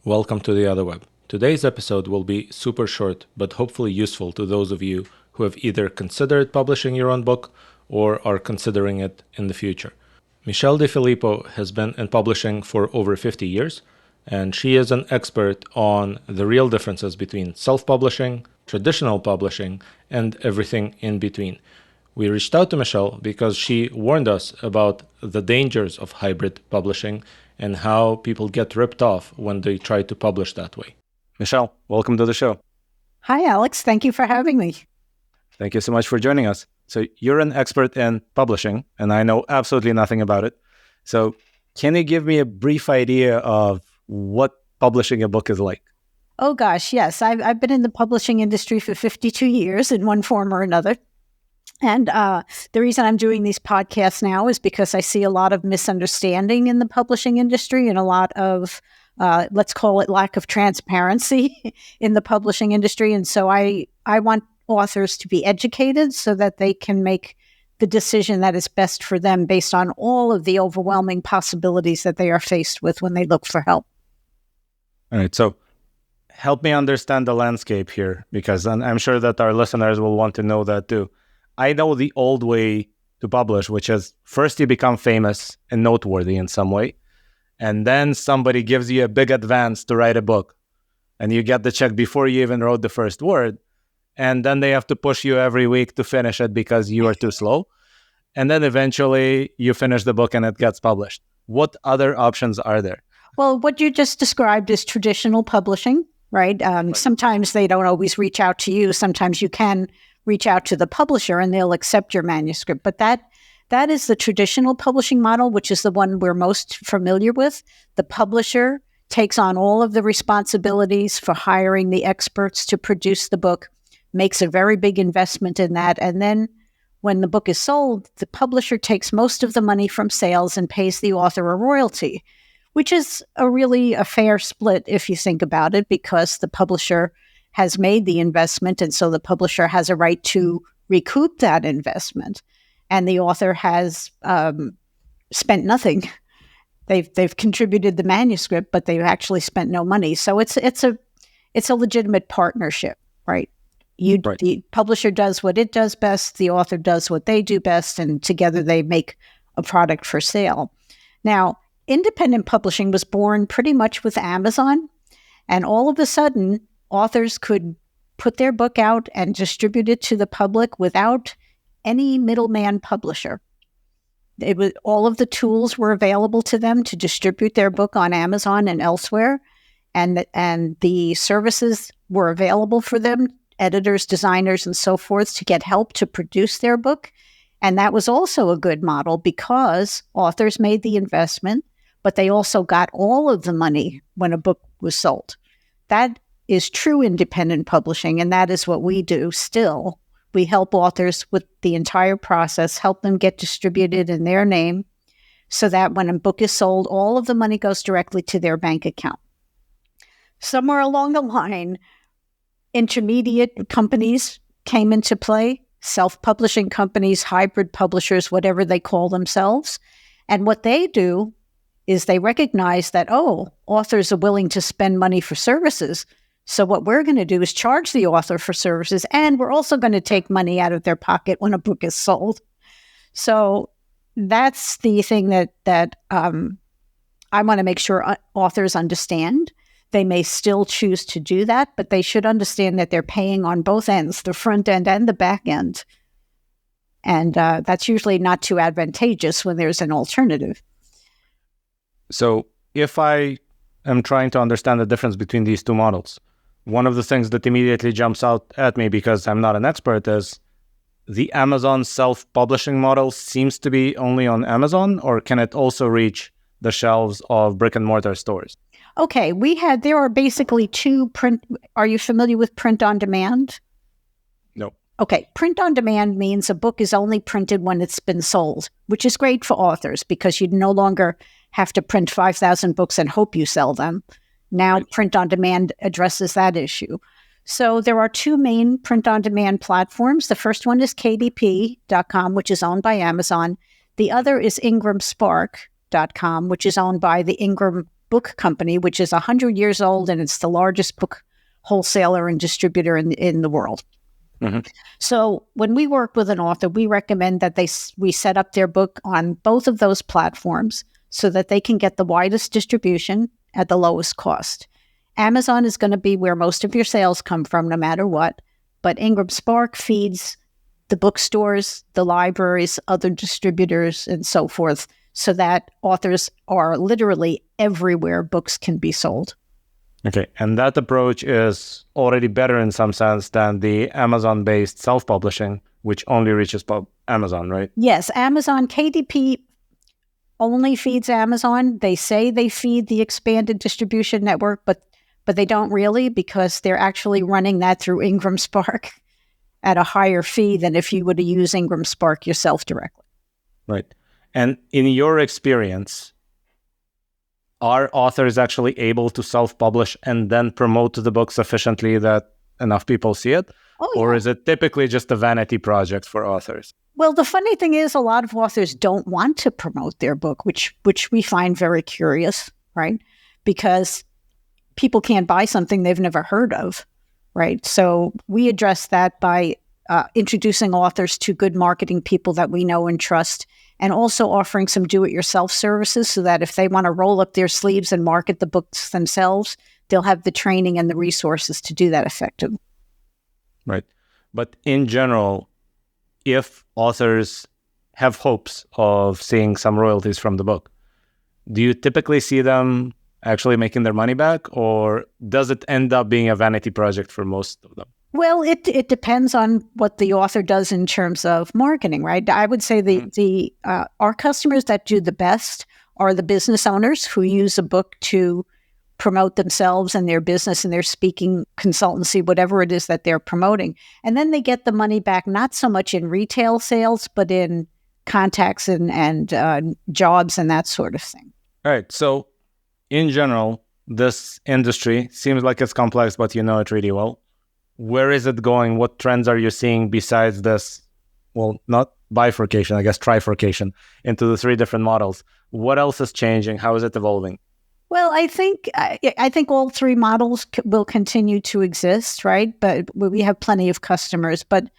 Welcome to the Otherweb. Today's episode will be super short, but hopefully useful to those of you who have either considered publishing your own book or are considering it in the future. Michele DeFilippo has been in publishing for over 50 years, and she is an expert on the real differences between self-publishing, traditional publishing, and everything in between. We reached out to Michele because she warned us about the dangers of hybrid publishing and how people get ripped off when they try to publish that way. Michele, welcome to the show. Hi, Alex. Thank you for having me. Thank you so much for joining us. So you're an expert in publishing, and I know absolutely nothing about it. So can you give me a brief idea of what publishing a book is like? Oh, gosh, yes. I've been in the publishing industry for 52 years in one form or another. And the reason I'm doing these podcasts now is because I see a lot of misunderstanding in the publishing industry and a lot of, let's call it lack of transparency in the publishing industry. And so I want authors to be educated so that they can make the decision that is best for them based on all of the overwhelming possibilities that they are faced with when they look for help. All right. So help me understand the landscape here, because I'm sure that our listeners will want to know that too. I know the old way to publish, which is first you become famous and noteworthy in some way, and then somebody gives you a big advance to write a book, and you get the check before you even wrote the first word, and then they have to push you every week to finish it because you are too slow, and then eventually you finish the book and it gets published. What other options are there? Well, what you just described is traditional publishing, right? Sometimes they don't always reach out to you. Sometimes you can reach out to the publisher and they'll accept your manuscript. But that is the traditional publishing model, which is the one we're most familiar with. The publisher takes on all of the responsibilities for hiring the experts to produce the book, makes a very big investment in that. And then when the book is sold, the publisher takes most of the money from sales and pays the author a royalty, which is really a fair split if you think about it, because the publisher has made the investment, and so the publisher has a right to recoup that investment, and the author has spent nothing. They've contributed the manuscript, but they've actually spent no money. So it's a legitimate partnership, right? Right. The publisher does what it does best, the author does what they do best, and together they make a product for sale. Now, independent publishing was born pretty much with Amazon, and all of a sudden, authors could put their book out and distribute it to the public without any middleman publisher. All of the tools were available to them to distribute their book on Amazon and elsewhere, and the services were available for them, editors, designers, and so forth, to get help to produce their book. And that was also a good model because authors made the investment, but they also got all of the money when a book was sold. That is true independent publishing, and that is what we do still. We help authors with the entire process, help them get distributed in their name, so that when a book is sold, all of the money goes directly to their bank account. Somewhere along the line, intermediate companies came into play, self-publishing companies, hybrid publishers, whatever they call themselves. And what they do is they recognize that, authors are willing to spend money for services. So what we're going to do is charge the author for services, and we're also going to take money out of their pocket when a book is sold. So that's the thing that I want to make sure authors understand. They may still choose to do that, but they should understand that they're paying on both ends, the front end and the back end. And that's usually not too advantageous when there's an alternative. So if I am trying to understand the difference between these two models, one of the things that immediately jumps out at me, because I'm not an expert, is the Amazon self-publishing model seems to be only on Amazon, or can it also reach the shelves of brick and mortar stores? Okay, there are basically two print. Are you familiar with print on demand? No. Okay, print on demand means a book is only printed when it's been sold, which is great for authors because you no longer have to print 5,000 books and hope you sell them. Now, right. Print on demand addresses that issue. So there are two main print on demand platforms. The first one is kdp.com, which is owned by Amazon. The other is ingramspark.com, which is owned by the Ingram book company, which is 100 years old, and it's the largest book wholesaler and distributor in the world. Mm-hmm. So when we work with an author, we recommend that we set up their book on both of those platforms so that they can get the widest distribution at the lowest cost. Amazon is going to be where most of your sales come from, no matter what. But Ingram Spark feeds the bookstores, the libraries, other distributors, and so forth, so that authors are literally everywhere books can be sold. Okay, and that approach is already better in some sense than the Amazon-based self-publishing, which only reaches Amazon, right? Yes, Amazon KDP only feeds Amazon. They say they feed the expanded distribution network, but they don't really, because they're actually running that through Ingram Spark at a higher fee than if you were to use Ingram Spark yourself directly. Right. And in your experience, are authors actually able to self-publish and then promote the book sufficiently that enough people see it? Oh, yeah. Or is it typically just a vanity project for authors? Well, the funny thing is a lot of authors don't want to promote their book, which we find very curious, right? Because people can't buy something they've never heard of, right? So we address that by introducing authors to good marketing people that we know and trust, and also offering some do-it-yourself services so that if they want to roll up their sleeves and market the books themselves, they'll have the training and the resources to do that effectively. Right. But in general, if authors have hopes of seeing some royalties from the book, do you typically see them actually making their money back, or does it end up being a vanity project for most of them? Well, it depends on what the author does in terms of marketing, right? I would say our customers that do the best are the business owners who use a book to promote themselves and their business and their speaking consultancy, whatever it is that they're promoting. And then they get the money back, not so much in retail sales, but in contacts and jobs and that sort of thing. All right. So in general, this industry seems like it's complex, but you know it really well. Where is it going? What trends are you seeing besides this, well, not bifurcation, I guess trifurcation into the three different models? What else is changing? How is it evolving? Well, I think all three models will continue to exist, right? But we have plenty of customers. But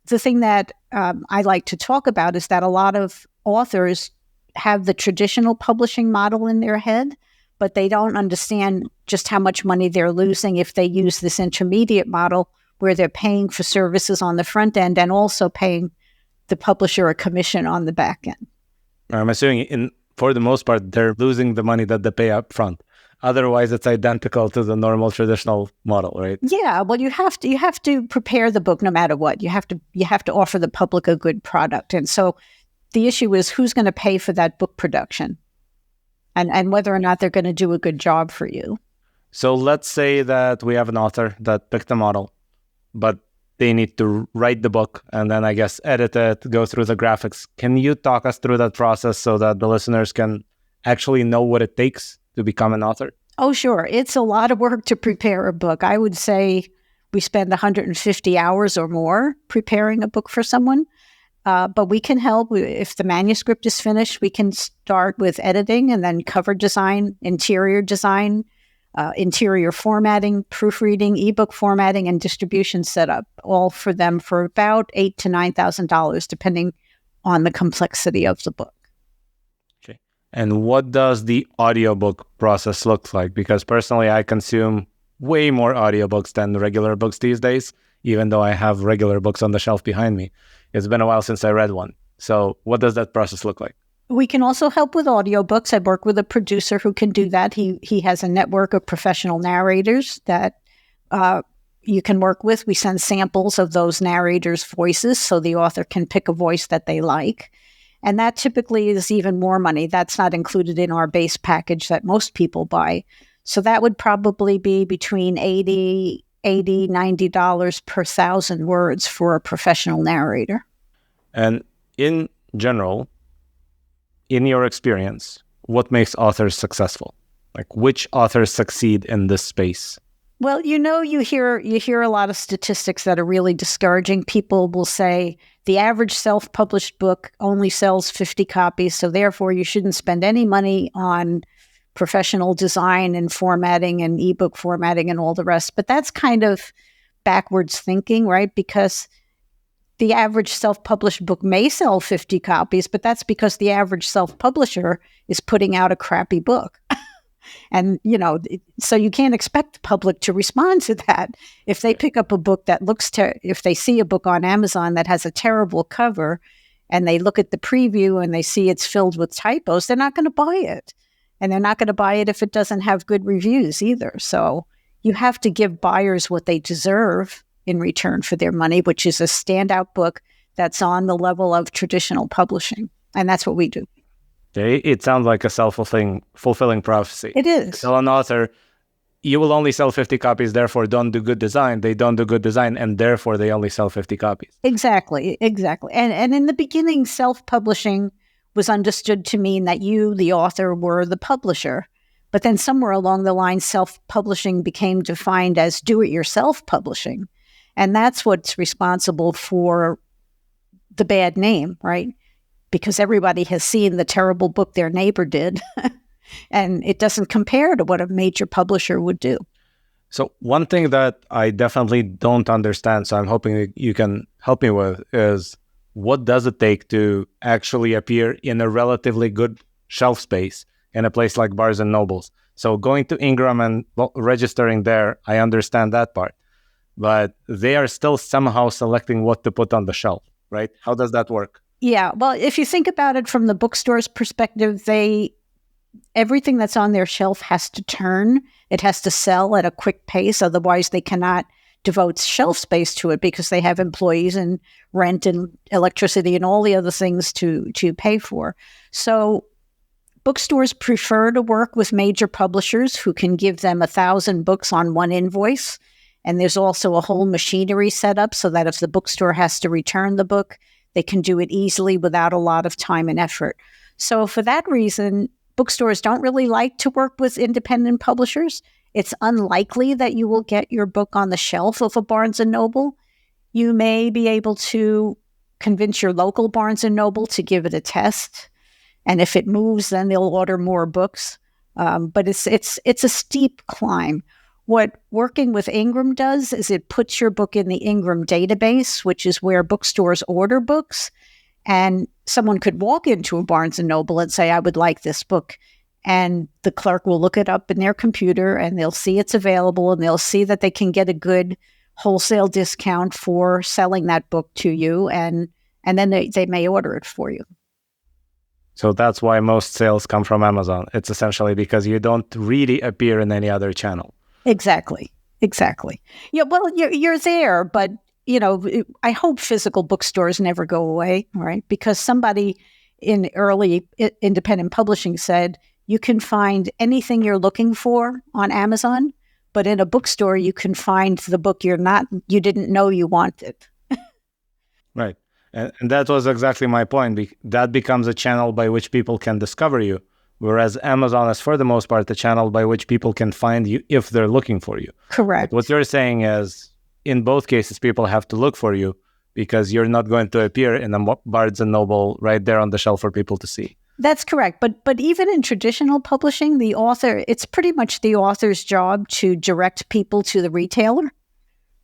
the thing that I like to talk about is that a lot of authors have the traditional publishing model in their head, but they don't understand just how much money they're losing if they use this intermediate model where they're paying for services on the front end and also paying the publisher a commission on the back end. I'm assuming for the most part, they're losing the money that they pay up front. Otherwise, it's identical to the normal traditional model, right? Yeah, well, you have to prepare the book no matter what. You have to offer the public a good product. And so the issue is who's going to pay for that book production and whether or not they're going to do a good job for you. So let's say that we have an author that picked a model, but they need to write the book and then I guess edit it, go through the graphics. Can you talk us through that process so that the listeners can actually know what it takes to become an author? Oh, sure. It's a lot of work to prepare a book. I would say we spend 150 hours or more preparing a book for someone. But we can help. If the manuscript is finished, we can start with editing and then cover design, interior formatting, proofreading, ebook formatting, and distribution setup, all for them for about $8,000 to $9,000, depending on the complexity of the book. Okay. And what does the audiobook process look like? Because personally, I consume way more audiobooks than regular books these days, even though I have regular books on the shelf behind me. It's been a while since I read one. So what does that process look like? We can also help with audiobooks. I work with a producer who can do that. He has a network of professional narrators that you can work with. We send samples of those narrators' voices so the author can pick a voice that they like. And that typically is even more money. That's not included in our base package that most people buy. So that would probably be between $80, $90 per 1,000 words for a professional narrator. And in general, in your experience, what makes authors successful? Like which authors succeed in this space? Well, you hear a lot of statistics that are really discouraging. People will say the average self-published book only sells 50 copies, so therefore you shouldn't spend any money on professional design and formatting and ebook formatting and all the rest. But that's kind of backwards thinking, right? Because the average self-published book may sell 50 copies, but that's because the average self-publisher is putting out a crappy book. And, so you can't expect the public to respond to that. If they pick up a book that if they see a book on Amazon that has a terrible cover and they look at the preview and they see it's filled with typos, they're not going to buy it. And they're not going to buy it if it doesn't have good reviews either. So you have to give buyers what they deserve in return for their money, which is a standout book that's on the level of traditional publishing. And that's what we do. Okay. It sounds like a self-fulfilling prophecy. It is. Tell an author, you will only sell 50 copies, therefore don't do good design. They don't do good design, and therefore they only sell 50 copies. Exactly. And in the beginning, self-publishing was understood to mean that you, the author, were the publisher. But then somewhere along the line, self-publishing became defined as do-it-yourself publishing. And that's what's responsible for the bad name, right? Because everybody has seen the terrible book their neighbor did, and it doesn't compare to what a major publisher would do. So one thing that I definitely don't understand, so I'm hoping you can help me with, is what does it take to actually appear in a relatively good shelf space in a place like Barnes and Nobles? So going to Ingram and registering there, I understand that part. But they are still somehow selecting what to put on the shelf, right? How does that work? Yeah, well, if you think about it from the bookstore's perspective, everything that's on their shelf has to turn. It has to sell at a quick pace. Otherwise, they cannot devote shelf space to it because they have employees and rent and electricity and all the other things to pay for. So bookstores prefer to work with major publishers who can give them 1,000 books on one invoice. And there's also a whole machinery set up so that if the bookstore has to return the book, they can do it easily without a lot of time and effort. So for that reason, bookstores don't really like to work with independent publishers. It's unlikely that you will get your book on the shelf of a Barnes & Noble. You may be able to convince your local Barnes & Noble to give it a test. And if it moves, then they'll order more books. But it's a steep climb. What working with Ingram does is it puts your book in the Ingram database, which is where bookstores order books. And someone could walk into a Barnes & Noble and say, I would like this book. And the clerk will look it up in their computer and they'll see it's available and they'll see that they can get a good wholesale discount for selling that book to you. And then they may order it for you. So that's why most sales come from Amazon. It's essentially because you don't really appear in any other channel. Exactly. Yeah, well, you're there, but, I hope physical bookstores never go away, right? Because somebody in early independent publishing said, you can find anything you're looking for on Amazon, but in a bookstore, you can find the book you didn't know you wanted. Right. And that was exactly my point. That becomes a channel by which people can discover you. Whereas Amazon is, for the most part, the channel by which people can find you if they're looking for you. Correct. But what you're saying is, in both cases, people have to look for you because you're not going to appear in a Barnes & Noble right there on the shelf for people to see. That's correct. But even in traditional publishing, it's pretty much the author's job to direct people to the retailer,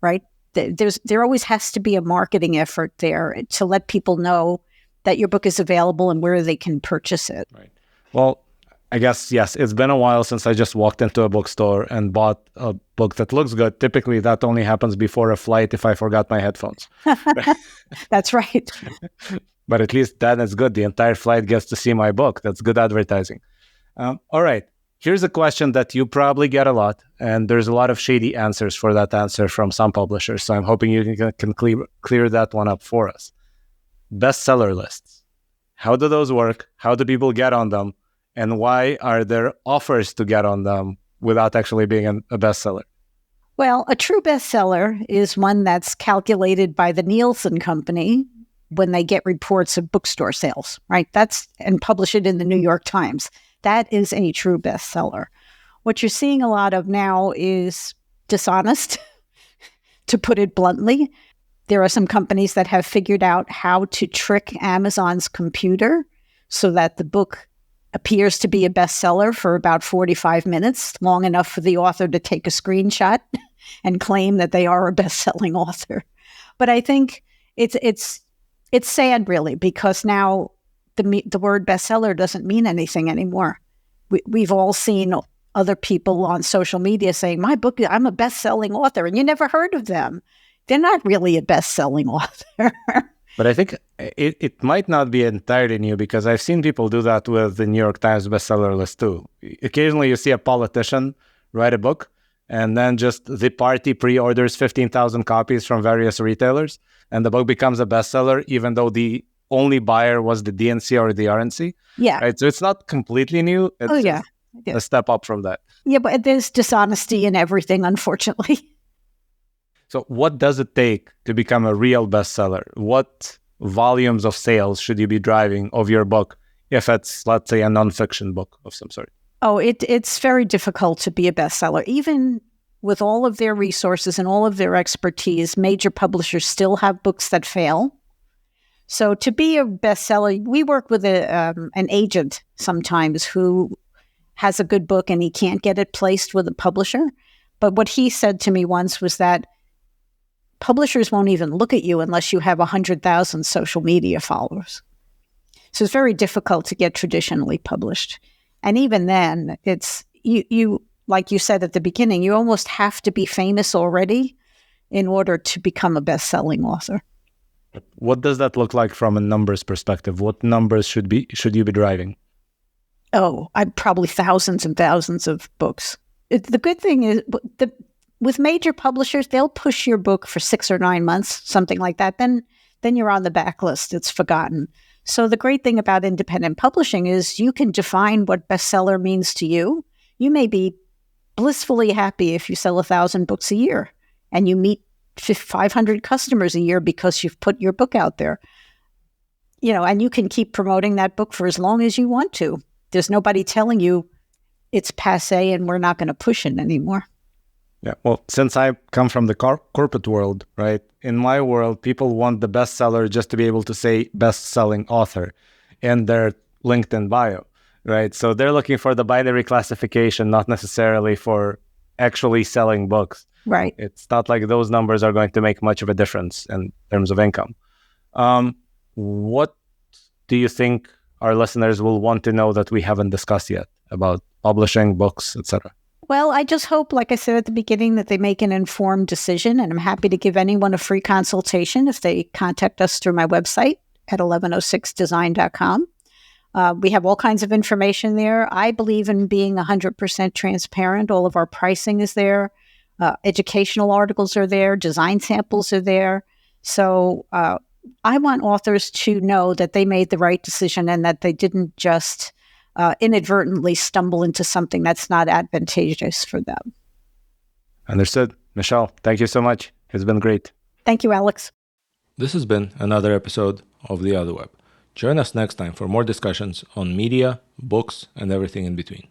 right? There always has to be a marketing effort there to let people know that your book is available and where they can purchase it. Right. Well, I guess, yes, it's been a while since I just walked into a bookstore and bought a book that looks good. Typically, that only happens before a flight if I forgot my headphones. That's right. But at least that is good. The entire flight gets to see my book. That's good advertising. All right. Here's a question that you probably get a lot, and there's a lot of shady answers for that answer from some publishers. So I'm hoping you can clear that one up for us. Bestseller lists. How do those work? How do people get on them? And why are there offers to get on them without actually being a bestseller? Well, a true bestseller is one that's calculated by the Nielsen Company when they get reports of bookstore sales, right? And publish it in the New York Times. That is a true bestseller. What you're seeing a lot of now is dishonest, to put it bluntly. There are some companies that have figured out how to trick Amazon's computer so that the book appears to be a bestseller for about 45 minutes, long enough for the author to take a screenshot and claim that they are a best-selling author. But I think it's sad, really, because now the word bestseller doesn't mean anything anymore. We've all seen other people on social media saying, my book, I'm a best-selling author, and you never heard of them. They're not really a best-selling author. But I think it might not be entirely new, because I've seen people do that with the New York Times bestseller list too. Occasionally you see a politician write a book, and then just the party pre-orders 15,000 copies from various retailers, and the book becomes a bestseller, even though the only buyer was the DNC or the RNC. Yeah. Right? So it's not completely new. It's a step up from that. Yeah, but there's dishonesty in everything, unfortunately. So what does it take to become a real bestseller? What volumes of sales should you be driving of your book if it's, let's say, a nonfiction book of some sort? Oh, it's very difficult to be a bestseller. Even with all of their resources and all of their expertise, major publishers still have books that fail. So to be a bestseller, we work with an agent sometimes who has a good book and he can't get it placed with a publisher. But what he said to me once was that publishers won't even look at you unless you have 100,000 social media followers. So it's very difficult to get traditionally published. And even then, it's you like you said at the beginning, you almost have to be famous already in order to become a best-selling author. What does that look like from a numbers perspective? What numbers should you be driving? Oh, I'm probably thousands and thousands of books. The good thing is with major publishers, they'll push your book for 6 or 9 months, something like that. Then you're on the backlist. It's forgotten. So the great thing about independent publishing is you can define what bestseller means to you. You may be blissfully happy if you sell 1,000 books a year and you meet 500 customers a year because you've put your book out there. And you can keep promoting that book for as long as you want to. There's nobody telling you it's passé and we're not going to push it anymore. Yeah, well, since I come from the corporate world, right? In my world, people want the bestseller just to be able to say best-selling author in their LinkedIn bio, right? So they're looking for the binary classification, not necessarily for actually selling books. Right. It's not like those numbers are going to make much of a difference in terms of income. What do you think our listeners will want to know that we haven't discussed yet about publishing, books, etc.? Well, I just hope, like I said at the beginning, that they make an informed decision, and I'm happy to give anyone a free consultation if they contact us through my website at 1106design.com. We have all kinds of information there. I believe in being 100% transparent. All of our pricing is there. Educational articles are there. Design samples are there. So I want authors to know that they made the right decision and that they didn't just inadvertently stumble into something that's not advantageous for them. Understood. Michele, thank you so much. It's been great. Thank you, Alex. This has been another episode of The Otherweb. Join us next time for more discussions on media, books, and everything in between.